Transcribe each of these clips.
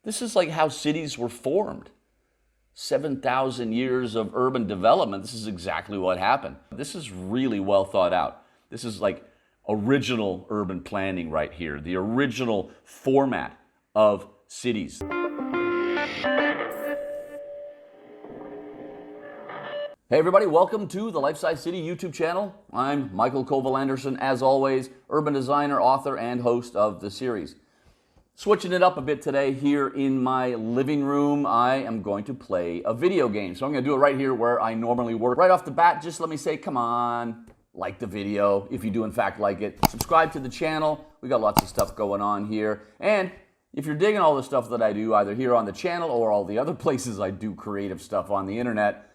This is like how cities were formed. 7,000 years of urban development, this is exactly what happened. This is really well thought out. This is like original urban planning right here, the original format of cities. Hey everybody, welcome to the Life Size City YouTube channel. I'm Mikael, colville-andersen, as always, urban designer, author, and host of the series. Switching it up a bit today here in my living room, I am going to play a video game. So I'm going to do it right here where I normally work. Right off the bat, just let me say, come on, like the video if you do in fact like it. Subscribe to the channel. We got lots of stuff going on here. And if you're digging all the stuff that I do, either here on the channel or all the other places I do creative stuff on the internet,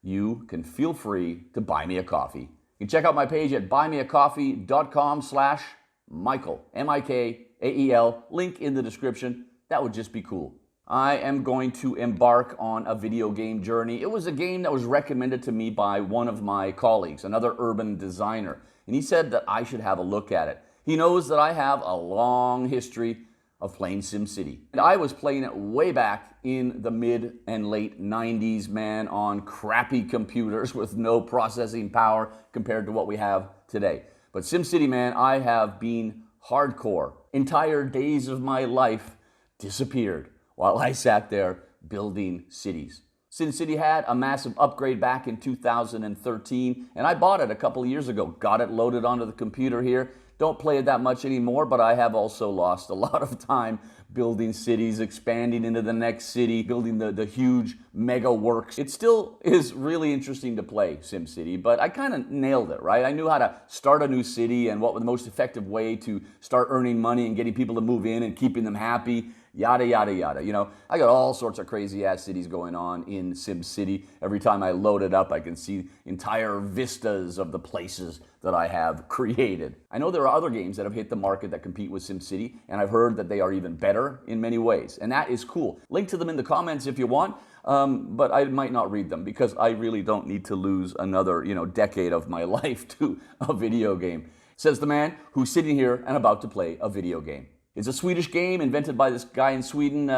you can feel free to buy me a coffee. You can check out my page at buymeacoffee.com/Mikael, M-I-K-A-E-L, link in the description. That would just be cool. I am going to embark on a video game journey. It was a game that was recommended to me by one of my colleagues, another urban designer, and he said that I should have a look at it. He knows that I have a long history of playing SimCity. And I was playing it way back in the mid and late 90s, man, on crappy computers with no processing power compared to what we have today. But SimCity, man, I have been hardcore. Entire days of my life disappeared while I sat there building cities. SimCity had a massive upgrade back in 2013, and I bought it a couple of years ago. Got it loaded onto the computer here. Don't play it that much anymore, but I have also lost a lot of time building cities, expanding into the next city, building the huge mega works. It still is really interesting to play SimCity, but I kind of nailed it, right? I knew how to start a new city and what was the most effective way to start earning money and getting people to move in and keeping them happy. Yada, yada, yada. You know, I got all sorts of crazy ass cities going on in SimCity. Every time I load it up, I can see entire vistas of the places that I have created. I know there are other games that have hit the market that compete with SimCity, and I've heard that they are even better in many ways, and that is cool. Link to them in the comments if you want, but I might not read them because I really don't need to lose another, decade of my life to a video game. Says the man who's sitting here and about to play a video game. It's a Swedish game invented by this guy in Sweden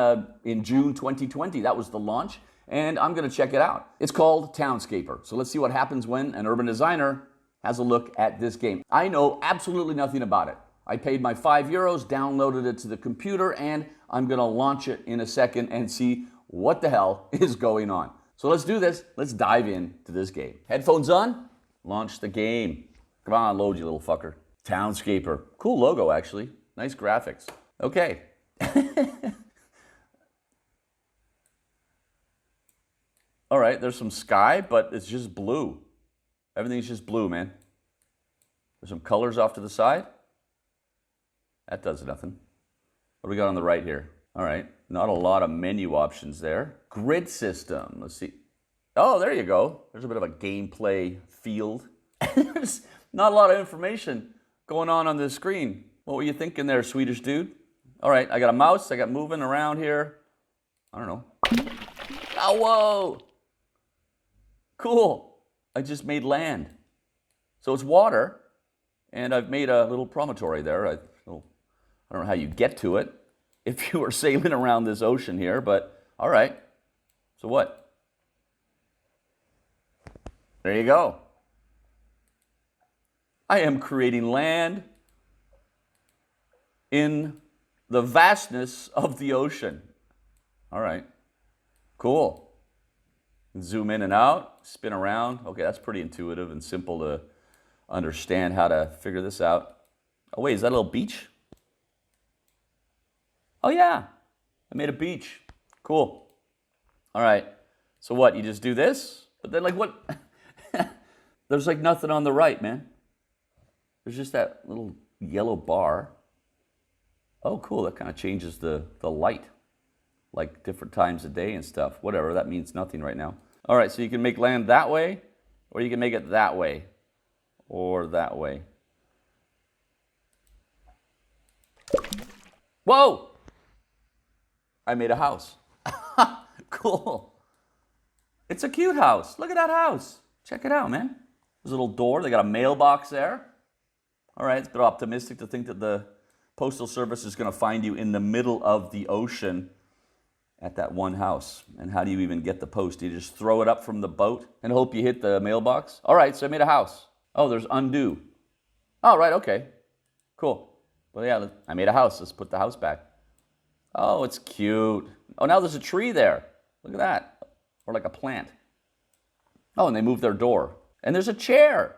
in June 2020. That was the launch, and I'm going to check it out. It's called Townscaper. So let's see what happens when an urban designer has a look at this game. I know absolutely nothing about it. I paid my €5, downloaded it to the computer, and I'm going to launch it in a second and see what the hell is going on. So let's do this. Let's dive into this game. Headphones on. Launch the game. Come on, load, you little fucker. Townscaper. Cool logo, actually. Nice graphics. Okay. All right, there's some sky, but it's just blue. Everything's just blue, man. There's some colors off to the side. That does nothing. What do we got on the right here? All right, not a lot of menu options there. Grid system, let's see. Oh, there you go. There's a bit of a gameplay field. There's not a lot of information going on the screen. What were you thinking there, Swedish dude? All right, I got a mouse. I got moving around here. I don't know. Oh, whoa. Cool. I just made land. So it's water, and I've made a little promontory there. I don't know how you get to it if you were sailing around this ocean here, but all right. So what? There you go. I am creating land in the vastness of the ocean. All right, cool. Zoom in and out, spin around. Okay, that's pretty intuitive and simple to understand how to figure this out. Oh wait, is that a little beach? Oh yeah, I made a beach. Cool. All right, so what, you just do this? But then like what? There's like nothing on the right, man. There's just that little yellow bar. Oh, cool, that kind of changes the light, like different times of day and stuff. Whatever, that means nothing right now. All right, so you can make land that way, or you can make it that way, or that way. Whoa! I made a house. Cool. It's a cute house. Look at that house. Check it out, man. There's a little door. They got a mailbox there. All right, it's a bit optimistic to think that the Postal Service is going to find you in the middle of the ocean at that one house. And how do you even get the post? Do you just throw it up from the boat and hope you hit the mailbox? All right, so I made a house. Oh, there's undo. Oh, right, okay. Cool. Well, yeah, I made a house. Let's put the house back. Oh, it's cute. Oh, now there's a tree there. Look at that. Or like a plant. Oh, and they moved their door. And there's a chair.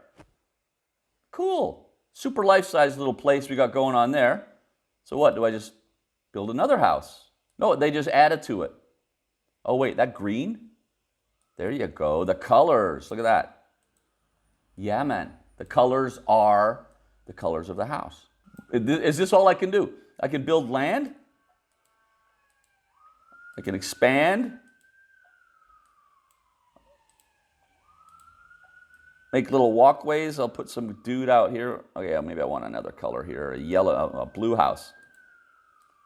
Cool. Super life-size little place we got going on there. So what, do I just build another house? No, they just added to it. Oh, wait, that green? There you go. The colors. Look at that. Yeah, man. The colors are the colors of the house. Is this all I can do? I can build land. I can expand. Make little walkways. I'll put some dude out here. Oh, yeah, maybe I want another color here. A yellow, a blue house.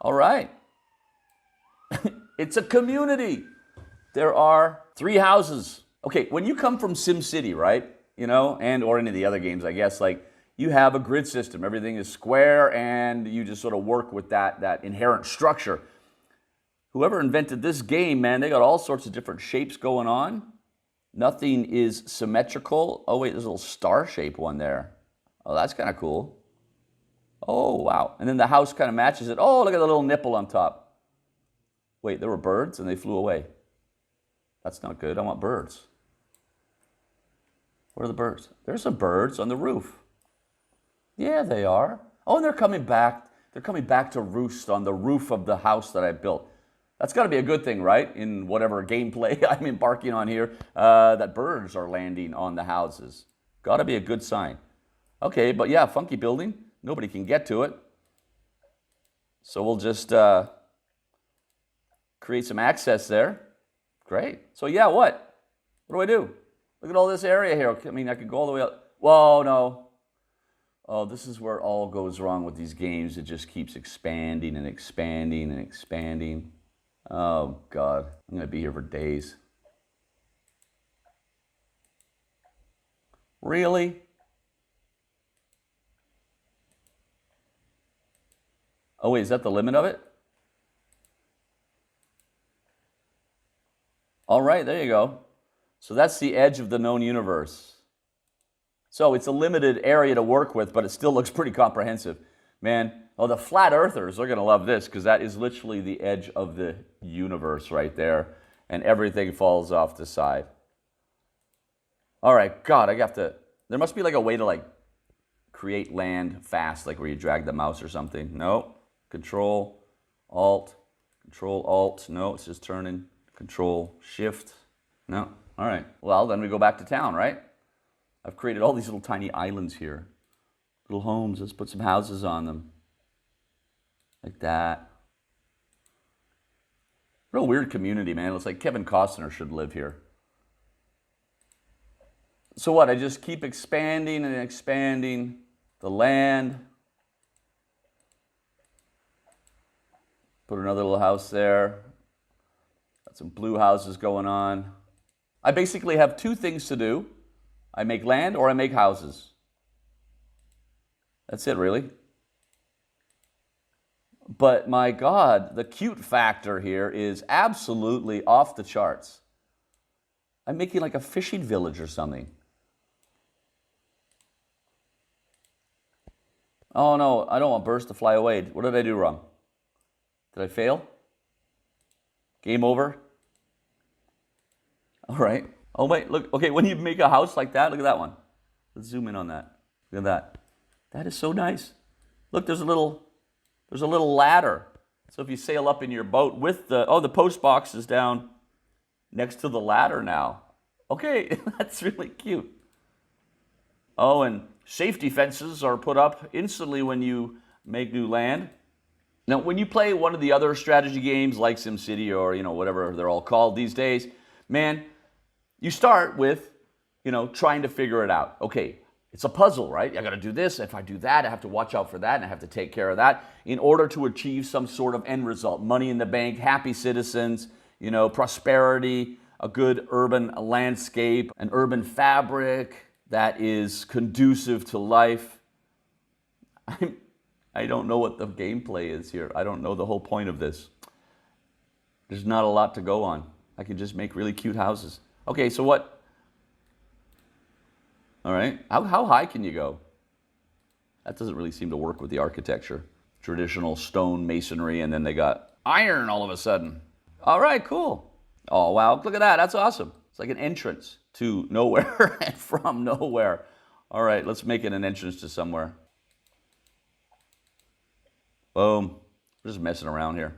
All right. It's a community. There are 3 houses. Okay, when you come from SimCity, right? You know, and or any of the other games, I guess, like, you have a grid system. Everything is square, and you just sort of work with that inherent structure. Whoever invented this game, man, they got all sorts of different shapes going on. Nothing is symmetrical. Oh, wait, there's a little star-shaped one there. Oh, that's kind of cool. Oh, wow. And then the house kind of matches it. Oh, look at the little nipple on top. Wait, there were birds, and they flew away. That's not good. I want birds. Where are the birds? There's some birds on the roof. Yeah, they are. Oh, and they're coming back. They're coming back to roost on the roof of the house that I built. That's got to be a good thing, right? In whatever gameplay I'm embarking on here, that birds are landing on the houses. Got to be a good sign. Okay, but yeah, funky building. Nobody can get to it. So we'll just create some access there. Great. So yeah, what? What do I do? Look at all this area here. I mean, I could go all the way up. Whoa, no. Oh, this is where it all goes wrong with these games. It just keeps expanding and expanding and expanding. Oh, God. I'm going to be here for days. Really? Oh, wait, is that the limit of it? All right, there you go. So that's the edge of the known universe. So it's a limited area to work with, but it still looks pretty comprehensive. Man, oh, the flat earthers are going to love this because that is literally the edge of the universe right there, and everything falls off the side. All right, God, I have to, there must be like a way to like create land fast, like where you drag the mouse or something. No, Control, Alt, no, it's just turning, Control, Shift, no. All right, well, then we go back to town, right? I've created all these little tiny islands here. Little homes, let's put some houses on them. Like that. Real weird community, man. It's like Kevin Costner should live here. So what, I just keep expanding and expanding the land. Put another little house there. Got some blue houses going on. I basically have 2 things to do. I make land or I make houses. That's it, really. But my God, the cute factor here is absolutely off the charts. I'm making like a fishing village or something. Oh no, I don't want birds to fly away. What did I do wrong? Did I fail? Game over? All right. Oh wait, look, okay, when you make a house like that, look at that one. Let's zoom in on that. Look at that. That is so nice. Look, there's a little ladder. So if you sail up in your boat with the post box is down next to the ladder now. Okay, that's really cute. Oh, and safety fences are put up instantly when you make new land. Now, when you play one of the other strategy games like SimCity or, whatever they're all called these days, man, you start with, trying to figure it out. Okay, it's a puzzle, right? I got to do this. If I do that, I have to watch out for that, and I have to take care of that in order to achieve some sort of end result. Money in the bank, happy citizens, prosperity, a good urban landscape, an urban fabric that is conducive to life. I don't know what the gameplay is here. I don't know the whole point of this. There's not a lot to go on. I can just make really cute houses. Okay, so what? All right, how high can you go? That doesn't really seem to work with the architecture. Traditional stone masonry, and then they got iron all of a sudden. All right, cool. Oh, wow, look at that. That's awesome. It's like an entrance to nowhere and from nowhere. All right, let's make it an entrance to somewhere. Boom. We're just messing around here.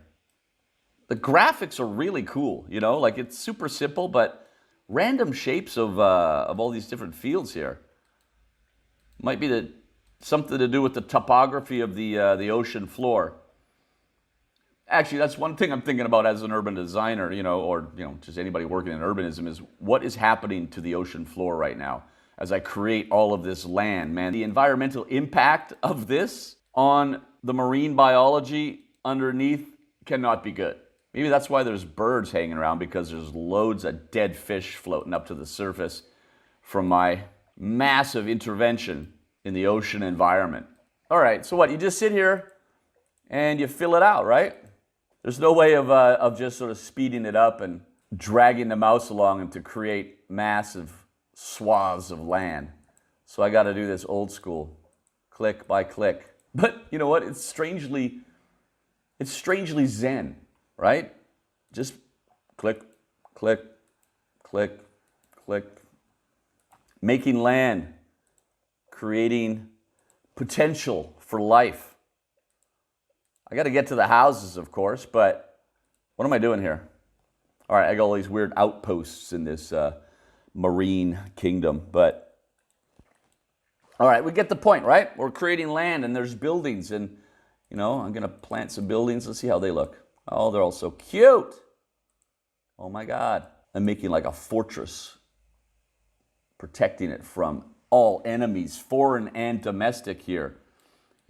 The graphics are really cool, you know? Like, it's super simple, but random shapes of all these different fields here. Might be something to do with the topography of the ocean floor. Actually, that's one thing I'm thinking about as an urban designer, you know, or just anybody working in urbanism, is what is happening to the ocean floor right now as I create all of this land, man. The environmental impact of this on the marine biology underneath cannot be good. Maybe that's why there's birds hanging around, because there's loads of dead fish floating up to the surface from my massive intervention in the ocean environment. All right, so what? You just sit here and you fill it out, right? There's no way of just sort of speeding it up and dragging the mouse along and to create massive swaths of land. So I got to do this old school, click by click. But you know what? It's strangely zen, right? Just click, click, click, click. Making land, creating potential for life. I got to get to the houses, of course, but what am I doing here? All right, I got all these weird outposts in this marine kingdom, but all right, we get the point, right? We're creating land and there's buildings, and I'm going to plant some buildings. Let's see how they look. Oh, they're all so cute. Oh my God. I'm making like a fortress, protecting it from all enemies, foreign and domestic here.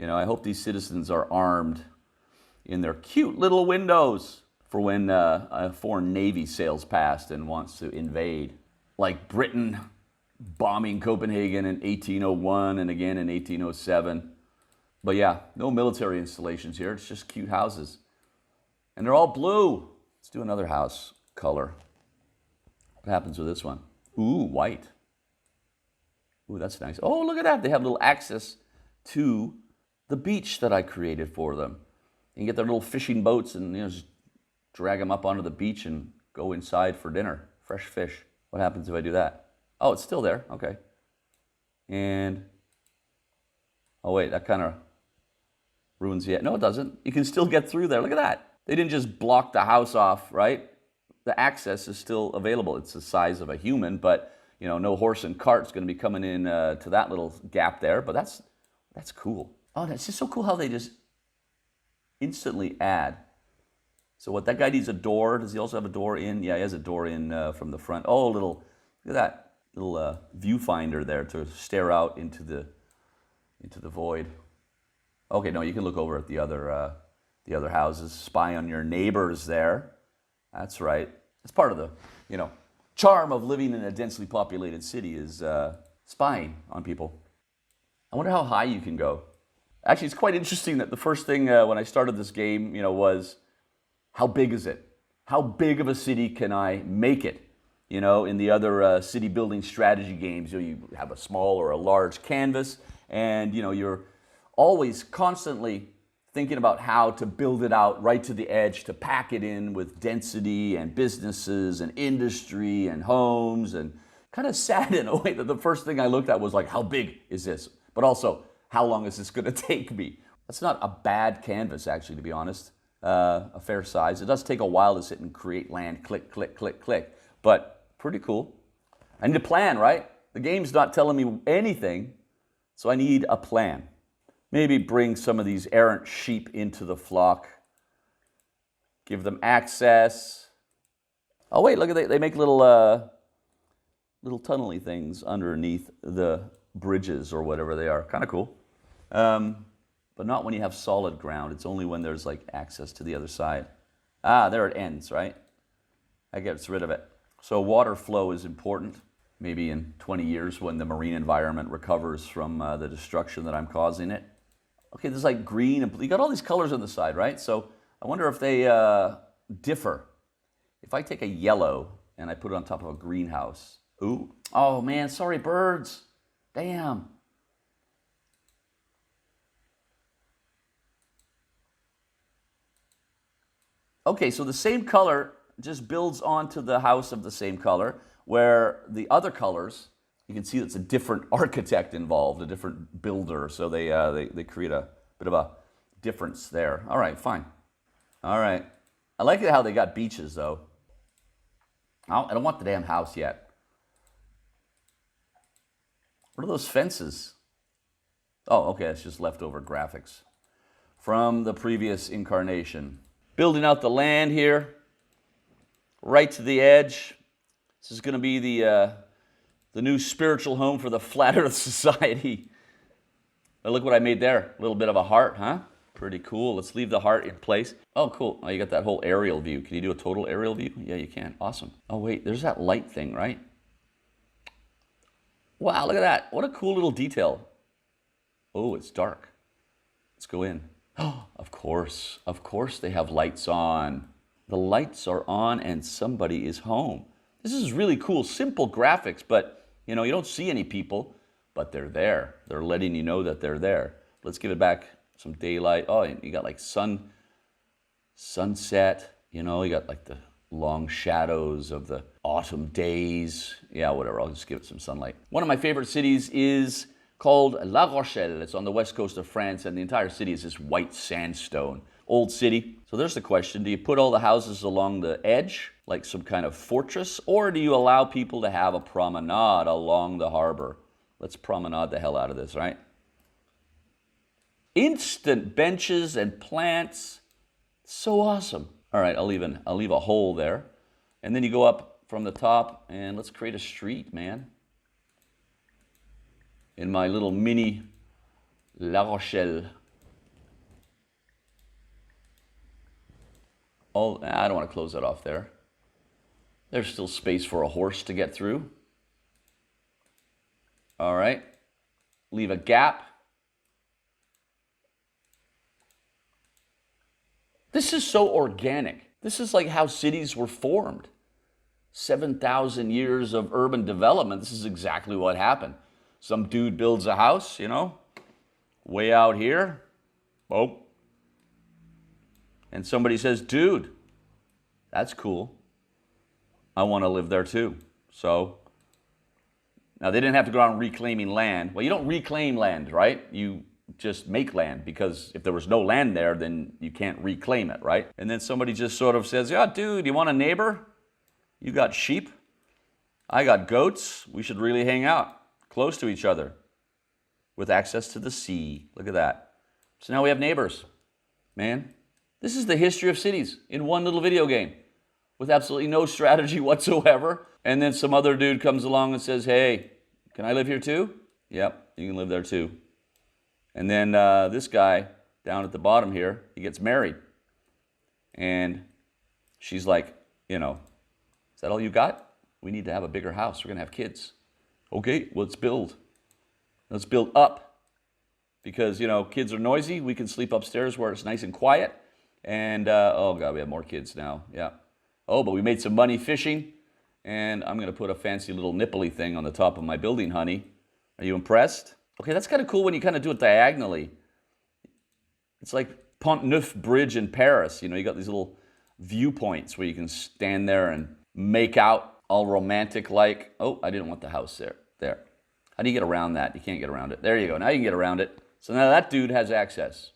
I hope these citizens are armed in their cute little windows for when a foreign navy sails past and wants to invade. Like Britain bombing Copenhagen in 1801 and again in 1807. But yeah, no military installations here. It's just cute houses. And they're all blue. Let's do another house color. What happens with this one? Ooh, white. Ooh, that's nice. Oh, look at that. They have little access to the beach that I created for them. You can get their little fishing boats and just drag them up onto the beach and go inside for dinner. Fresh fish. What happens if I do that? Oh, it's still there. Okay. And, oh wait, that kind of ruins the, no it doesn't. You can still get through there. Look at that. They didn't just block the house off, right? The access is still available. It's the size of a human, but no horse and cart's going to be coming in to that little gap there, but that's cool. Oh, that's just so cool how they just instantly add. So what, that guy needs a door. Does he also have a door in? Yeah, he has a door in from the front. Oh, look at that little viewfinder there to stare out into the void. Okay, no, you can look over at the other houses, spy on your neighbors there. That's right. It's part of the, charm of living in a densely populated city is spying on people. I wonder how high you can go. Actually, it's quite interesting that the first thing when I started this game, was how big is it? How big of a city can I make it? In the other city building strategy games, you have a small or a large canvas, and you're always constantly thinking about how to build it out right to the edge, to pack it in with density and businesses and industry and homes, and kind of sad in a way that the first thing I looked at was like, how big is this? But also, how long is this going to take me? That's not a bad canvas, actually, to be honest. A fair size. It does take a while to sit and create land, click, click, click, click, but pretty cool. I need a plan, right? The game's not telling me anything, so I need a plan. Maybe bring some of these errant sheep into the flock. Give them access. Oh wait, look at they make little tunnely things underneath the bridges or whatever they are. Kind of cool. But not when you have solid ground. It's only when there's like access to the other side. Ah, there it ends, right? That gets rid of it. So water flow is important. Maybe in 20 years when the marine environment recovers from the destruction that I'm causing it. Okay, there's like green and blue. You got all these colors on the side, right? So I wonder if they differ If I take a yellow and I put it on top of a greenhouse, ooh, oh man, sorry birds, damn. Okay, so the same color just builds onto the house of the same color, where the other colors, you can see it's a different architect involved, a different builder, so they create a bit of a difference there. All right, fine. All right. I like it how they got beaches, though. I don't want the damn house yet. What are those fences? Oh, okay, it's just leftover graphics from the previous incarnation. Building out the land here, right to the edge. This is going to be the new spiritual home for the Flat Earth Society. Oh, look what I made there. A little bit of a heart, huh? Pretty cool. Let's leave the heart in place. Oh, cool. Oh, you got that whole aerial view. Can you do a total aerial view? Yeah, you can. Awesome. Oh, wait, there's that light thing, right? Wow, look at that. What a cool little detail. Oh, it's dark. Let's go in. Oh, of course they have lights on. The lights are on and somebody is home. This is really cool, simple graphics, but you know, you don't see any people, but they're there. They're letting you know that they're there. Let's give it back some daylight. Oh, you got like sunset, you know, you got like the long shadows of the autumn days. Yeah, whatever, I'll just give it some sunlight. One of my favorite cities is called La Rochelle. It's on the west coast of France, and the entire city is this white sandstone. Old city. So there's the question, do you put all the houses along the edge, like some kind of fortress, or do you allow people to have a promenade along the harbor? Let's promenade the hell out of this, right? Instant benches and plants. So awesome. All right, I'll leave a hole there. And then you go up from the top, and let's create a street, man. In my little mini La Rochelle. Oh, I don't want to close that off there. There's still space for a horse to get through. All right. Leave a gap. This is so organic. This is like how cities were formed. 7,000 years of urban development. This is exactly what happened. Some dude builds a house, you know, way out here. Oh. And somebody says, dude, that's cool. I want to live there too. So, now they didn't have to go around reclaiming land. Well, you don't reclaim land, right? You just make land, because if there was no land there, then you can't reclaim it, right? And then somebody just sort of says, yeah, dude, you want a neighbor? You got sheep. I got goats. We should really hang out close to each other with access to the sea. Look at that. So now we have neighbors, man. This is the history of cities in one little video game with absolutely no strategy whatsoever. And then some other dude comes along and says, hey, can I live here too? Yep, you can live there too. And then this guy down at the bottom here, he gets married. And she's like, you know, is that all you got? We need to have a bigger house. We're going to have kids. Okay, let's build. Let's build up. Because, you know, kids are noisy. We can sleep upstairs where it's nice and quiet. And, oh, God, we have more kids now. Yeah. Oh, but we made some money fishing. And I'm going to put a fancy little nipply thing on the top of my building, honey. Are you impressed? Okay, that's kind of cool when you kind of do it diagonally. It's like Pont Neuf Bridge in Paris. You know, you got these little viewpoints where you can stand there and make out all romantic like. Oh, I didn't want the house there. There. How do you get around that? You can't get around it. There you go. Now you can get around it. So now that dude has access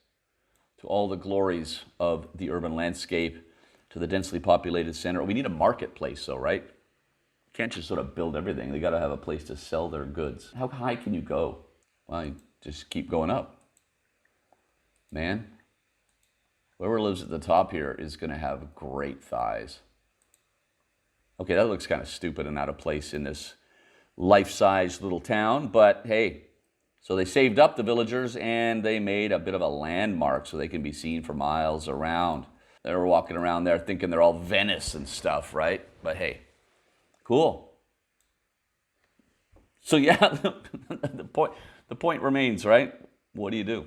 to all the glories of the urban landscape, to the densely populated center. We need a marketplace, though, right? You can't just sort of build everything. They got to have a place to sell their goods. How high can you go? Well, you just keep going up. Man, whoever lives at the top here is going to have great thighs. Okay, that looks kind of stupid and out of place in this life-size little town, but hey, so they saved up the villagers and they made a bit of a landmark so they can be seen for miles around. They were walking around there thinking they're all Venice and stuff, right? But hey, cool. So yeah, the point remains, right? What do you do?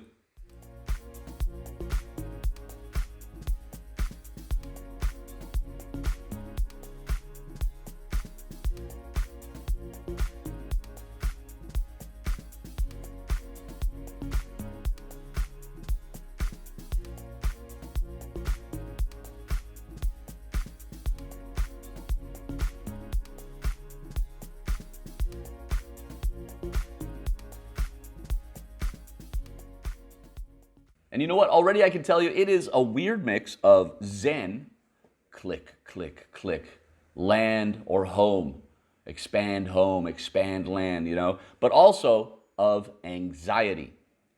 And you know what? Already I can tell you it is a weird mix of Zen, click, click, click, land or home, expand land, you know, but also of anxiety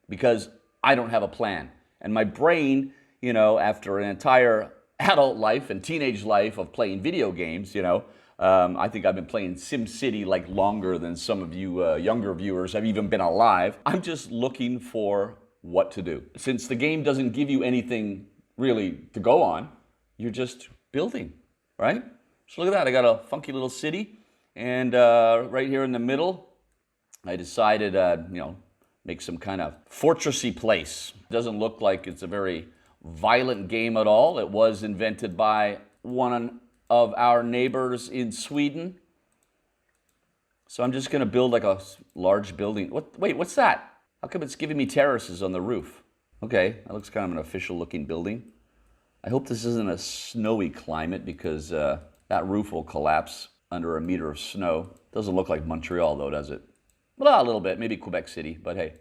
because I don't have a plan. And my brain, you know, after an entire adult life and teenage life of playing video games, you know, I think I've been playing SimCity like longer than some of you younger viewers have even been alive. I'm just looking for what to do. Since the game doesn't give you anything really to go on, you're just building, right? So look at that, I got a funky little city, and right here in the middle, I decided, you know, make some kind of fortressy place. Doesn't look like it's a very violent game at all. It was invented by one of our neighbors in Sweden. So I'm just gonna build like a large building. Wait, what's that? How come it's giving me terraces on the roof? Okay, that looks kind of an official looking building. I hope this isn't a snowy climate because that roof will collapse under a meter of snow. Doesn't look like Montreal though, does it? Well, a little bit, maybe Quebec City, but hey.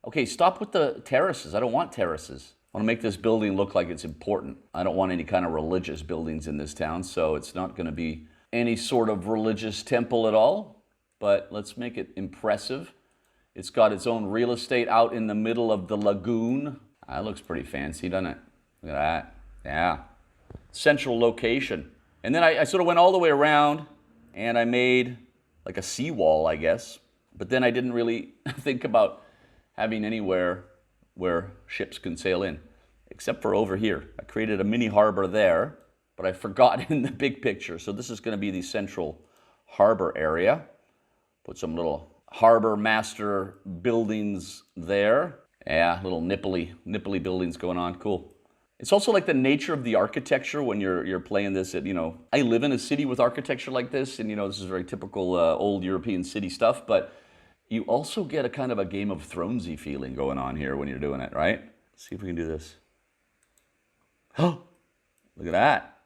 Okay, stop with the terraces. I don't want terraces. I want to make this building look like it's important. I don't want any kind of religious buildings in this town, so it's not going to be any sort of religious temple at all, but let's make it impressive. It's got its own real estate out in the middle of the lagoon. That looks pretty fancy, doesn't it? Look at that. Yeah. Central location. And then I sort of went all the way around and I made like a seawall, I guess. But then I didn't really think about having anywhere where ships can sail in, except for over here. I created a mini harbor there, but I forgot in the big picture. So this is going to be the central harbor area. Put some little harbor master buildings there. Yeah, little nipply buildings going on. Cool. It's also like the nature of the architecture when you're playing this. You know, I live in a city with architecture like this, and you know this is very typical old European city stuff. But you also get a kind of a Game of Thronesy feeling going on here when you're doing it, right? Let's see if we can do this. Oh, look at that!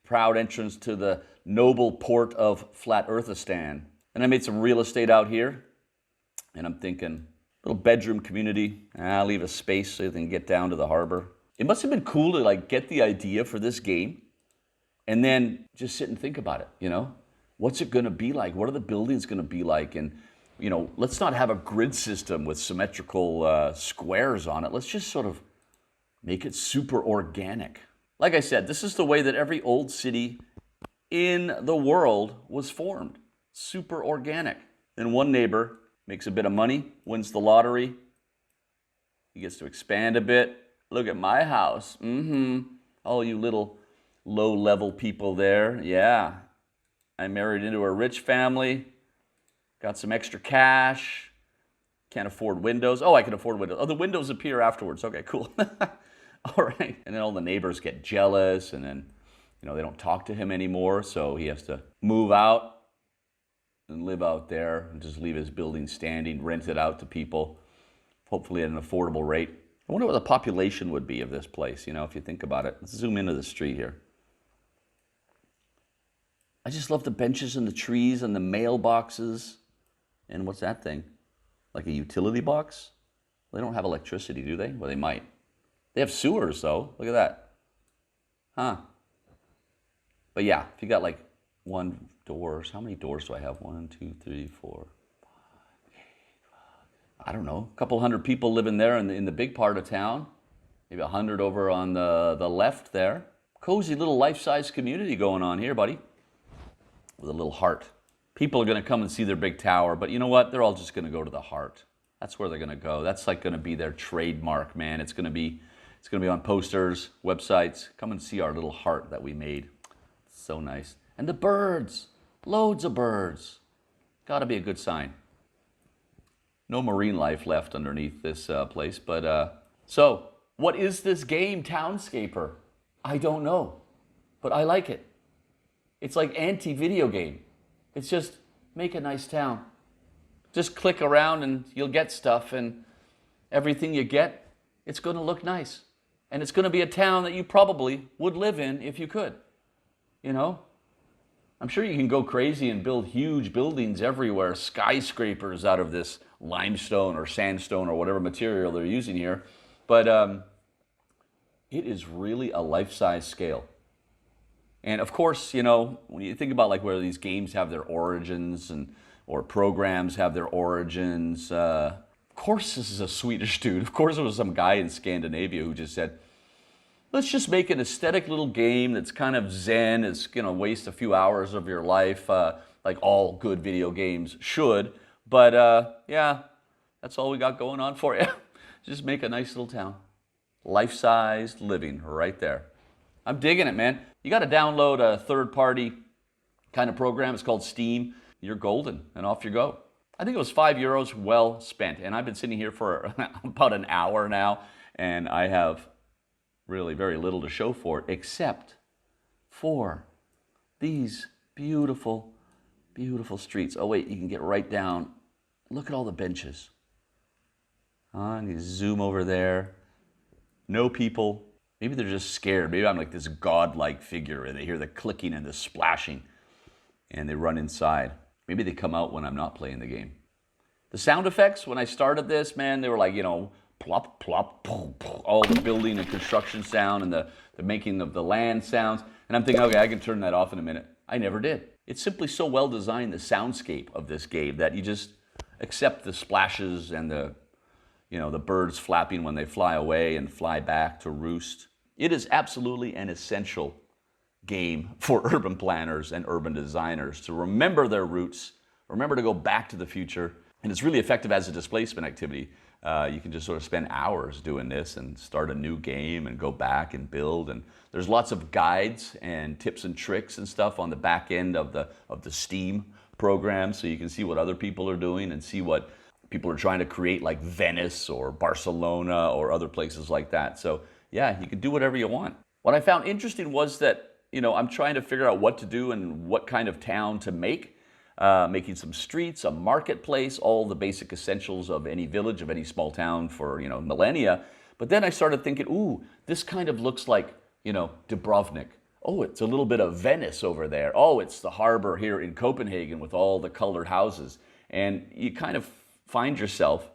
Proud entrance to the noble port of Flat Earthistan. And I made some real estate out here, and I'm thinking little bedroom community. I'll leave a space so they can get down to the harbor. It must have been cool to like get the idea for this game and then just sit and think about it, you know? What's it gonna be like? What are the buildings gonna be like? And, you know, let's not have a grid system with symmetrical squares on it. Let's just sort of make it super organic. Like I said, this is the way that every old city in the world was formed. Super organic. Then one neighbor makes a bit of money, wins the lottery. He gets to expand a bit. Look at my house. All you little low-level people there. Yeah. I married into a rich family. Got some extra cash. Can't afford windows. Oh, I can afford windows. Oh, the windows appear afterwards. Okay, cool. All right. And then all the neighbors get jealous, and then, you know, they don't talk to him anymore, so he has to move out and live out there and just leave his building standing, rent it out to people, hopefully at an affordable rate. I wonder what the population would be of this place, you know, if you think about it. Let's zoom into the street here. I just love the benches and the trees and the mailboxes. And what's that thing? Like a utility box? They don't have electricity, do they? Well, they might. They have sewers, though. Look at that. Huh. But yeah, if you got like one doors, how many doors do I have? 1, 2, 3, 4, 5, 8, 12. I don't know. A couple hundred people living there in the big part of town. Maybe 100 over on the left there. Cozy little life-size community going on here, buddy. With a little heart. People are going to come and see their big tower, but you know what? They're all just going to go to the heart. That's where they're going to go. That's like going to be their trademark, man. It's going to be on posters, websites. Come and see our little heart that we made. So nice. And the birds. Loads of birds. Got to be a good sign. No marine life left underneath this place, but so what is this game, Townscaper? I don't know, but I like it. It's like anti-video game. It's just make a nice town. Just click around and you'll get stuff, and everything you get, it's going to look nice. And it's going to be a town that you probably would live in if you could. You know? I'm sure you can go crazy and build huge buildings everywhere, skyscrapers out of this limestone or sandstone or whatever material they're using here. But it is really a life-size scale. And of course, you know, when you think about like where these games have their origins or programs have their origins, of course this is a Swedish dude. Of course it was some guy in Scandinavia who just said, let's just make an aesthetic little game that's kind of zen. It's going to waste a few hours of your life, like all good video games should. But yeah, that's all we got going on for you. Just make a nice little town. Life-sized living right there. I'm digging it, man. You got to download a third-party kind of program. It's called Steam. You're golden, and off you go. I think it was €5 well spent, and I've been sitting here for about an hour now, and I have really very little to show for it, except for these beautiful, beautiful streets. Oh, wait, you can get right down. Look at all the benches. And you zoom over there. No people. Maybe they're just scared. Maybe I'm like this godlike figure and they hear the clicking and the splashing and they run inside. Maybe they come out when I'm not playing the game. The sound effects, when I started this, man, they were like, you know, plop, plop, poof, poof, all the building and construction sound and the making of the land sounds. And I'm thinking, okay, I can turn that off in a minute. I never did. It's simply so well designed, the soundscape of this game, that you just accept the splashes and the, you know, the birds flapping when they fly away and fly back to roost. It is absolutely an essential game for urban planners and urban designers to remember their roots, remember to go back to the future, and it's really effective as a displacement activity. You can just sort of spend hours doing this and start a new game and go back and build. And there's lots of guides and tips and tricks and stuff on the back end of the Steam program, so you can see what other people are doing and see what people are trying to create, like Venice or Barcelona or other places like that. So yeah, you can do whatever you want. What I found interesting was that, you know, I'm trying to figure out what to do and what kind of town to make. Making some streets, a marketplace, all the basic essentials of any village, of any small town for, you know, millennia. But then I started thinking, ooh, this kind of looks like, you know, Dubrovnik. Oh, it's a little bit of Venice over there. Oh, it's the harbor here in Copenhagen with all the colored houses. And you kind of find yourself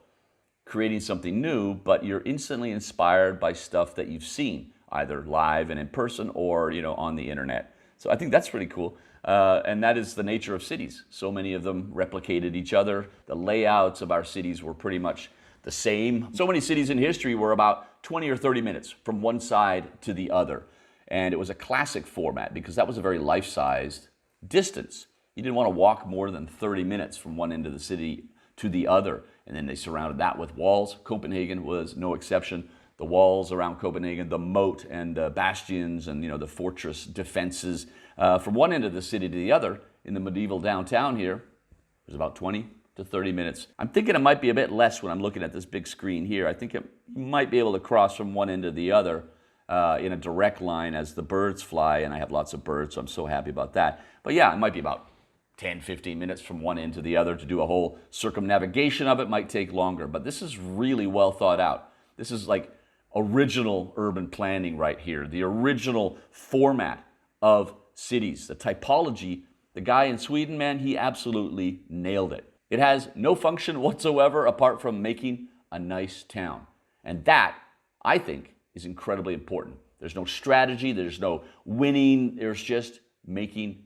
creating something new, but you're instantly inspired by stuff that you've seen, either live and in person or, you know, on the internet. So I think that's pretty cool. And that is the nature of cities. So many of them replicated each other. The layouts of our cities were pretty much the same. So many cities in history were about 20 or 30 minutes from one side to the other. And it was a classic format because that was a very life-sized distance. You didn't want to walk more than 30 minutes from one end of the city to the other. And then they surrounded that with walls. Copenhagen was no exception. The walls around Copenhagen, the moat and the bastions and, you know, the fortress defenses from one end of the city to the other in the medieval downtown here, it was about 20 to 30 minutes. I'm thinking it might be a bit less when I'm looking at this big screen here. I think you might be able to cross from one end to the other in a direct line as the birds fly, and I have lots of birds, so I'm so happy about that. But yeah, it might be about 10, 15 minutes from one end to the other. To do a whole circumnavigation of it might take longer, but this is really well thought out. This is like original urban planning right here, the original format of cities, the typology. The guy in Sweden, man, he absolutely nailed it. It has no function whatsoever apart from making a nice town. And that, I think, is incredibly important. There's no strategy, there's no winning, there's just making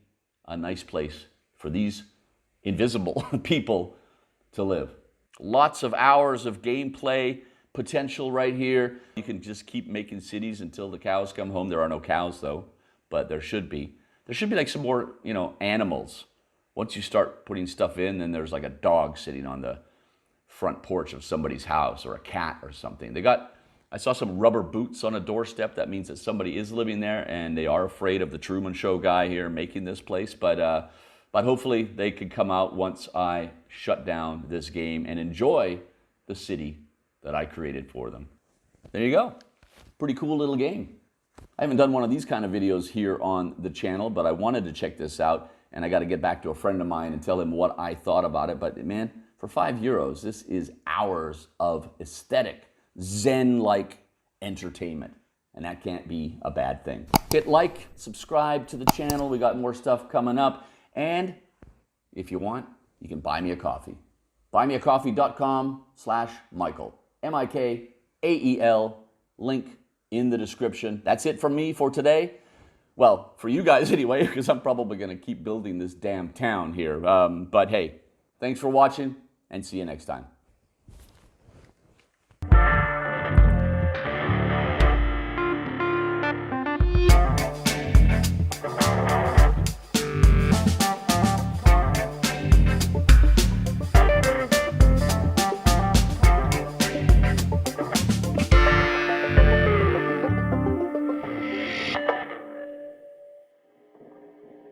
a nice place for these invisible people to live. Lots of hours of gameplay potential right here. You can just keep making cities until the cows come home. There are no cows though, but there should be. There should be like some more, you know, animals. Once you start putting stuff in, then there's like a dog sitting on the front porch of somebody's house or a cat or something. I saw some rubber boots on a doorstep. That means that somebody is living there and they are afraid of the Truman Show guy here making this place. But hopefully they could come out once I shut down this game and enjoy the city that I created for them. There you go. Pretty cool little game. I haven't done one of these kind of videos here on the channel, but I wanted to check this out, and I got to get back to a friend of mine and tell him what I thought about it. But man, for €5, this is hours of aesthetic, zen-like entertainment, and that can't be a bad thing. Hit like, subscribe to the channel. We got more stuff coming up, and if you want, you can buy me a coffee. buymeacoffee.com/Mikael. Mikael. link in the description. That's it from me for today. Well, for you guys anyway, because I'm probably going to keep building this damn town here. But hey, thanks for watching, and see you next time.